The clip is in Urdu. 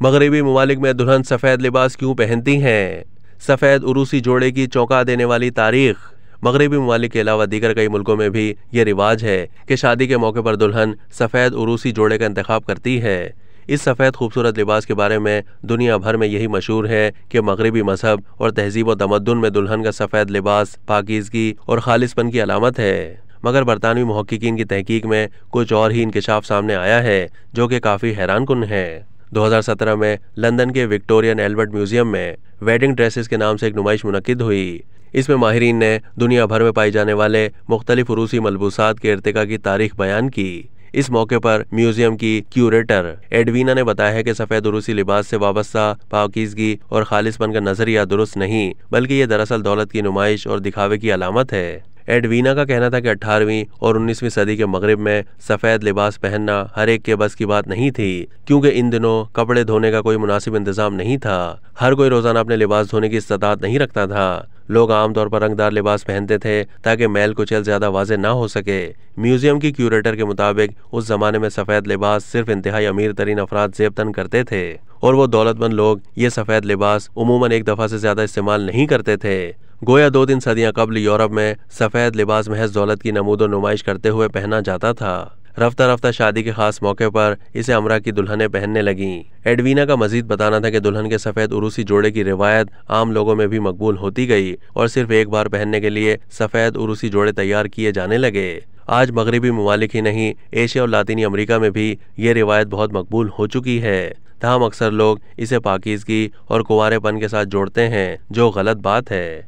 مغربی ممالک میں دلہن سفید لباس کیوں پہنتی ہیں؟ سفید عروسی جوڑے کی چونکا دینے والی تاریخ۔ مغربی ممالک کے علاوہ دیگر کئی ملکوں میں بھی یہ رواج ہے کہ شادی کے موقع پر دلہن سفید عروسی جوڑے کا انتخاب کرتی ہے۔ اس سفید خوبصورت لباس کے بارے میں دنیا بھر میں یہی مشہور ہے کہ مغربی مذہب اور تہذیب و تمدن میں دلہن کا سفید لباس پاکیزگی اور خالص پن کی علامت ہے۔ مگر برطانوی محققین کی تحقیق میں کچھ اور ہی انکشاف سامنے آیا ہے جو کہ کافی حیران کن ہے۔ 2017 میں لندن کے وکٹوریہ اینڈ البرٹ میوزیم میں ویڈنگ ڈریسز کے نام سے ایک نمائش منعقد ہوئی۔ اس میں ماہرین نے دنیا بھر میں پائی جانے والے مختلف عروسی ملبوسات کے ارتقاء کی تاریخ بیان کی۔ اس موقع پر میوزیم کی کیوریٹر ایڈوینا نے بتایا کہ سفید عروسی لباس سے وابستہ پاکیزگی اور خالص پن کا نظریہ درست نہیں، بلکہ یہ دراصل دولت کی نمائش اور دکھاوے کی علامت ہے۔ ایڈوینا کا کہنا تھا کہ 18ویں اور 19ویں صدی کے مغرب میں سفید لباس پہننا ہر ایک کے بس کی بات نہیں تھی، کیونکہ ان دنوں کپڑے دھونے کا کوئی مناسب انتظام نہیں تھا۔ ہر کوئی روزانہ اپنے لباس دھونے کی استطاعت نہیں رکھتا تھا۔ لوگ عام طور پر رنگدار لباس پہنتے تھے تاکہ میل کچیل زیادہ واضح نہ ہو سکے۔ میوزیم کی کیوریٹر کے مطابق اس زمانے میں سفید لباس صرف انتہائی امیر ترین افراد زیب تن کرتے تھے، اور وہ دولت مند لوگ یہ سفید لباس عموماً ایک دفعہ سے زیادہ استعمال نہیں کرتے تھے۔ گویا 2-3 صدیاں قبل یورپ میں سفید لباس محض دولت کی نمود و نمائش کرتے ہوئے پہنا جاتا تھا۔ رفتہ رفتہ شادی کے خاص موقع پر اسے امرا کی دلہنیں پہننے لگیں۔ ایڈوینا کا مزید بتانا تھا کہ دلہن کے سفید عروسی جوڑے کی روایت عام لوگوں میں بھی مقبول ہوتی گئی اور صرف ایک بار پہننے کے لیے سفید عروسی جوڑے تیار کیے جانے لگے۔ آج مغربی ممالک ہی نہیں، ایشیا اور لاطینی امریکہ میں بھی یہ روایت بہت مقبول ہو چکی ہے۔ تاہم اکثر لوگ اسے پاکیزگی اور کنوارے پن کے ساتھ جوڑتے ہیں، جو غلط بات ہے۔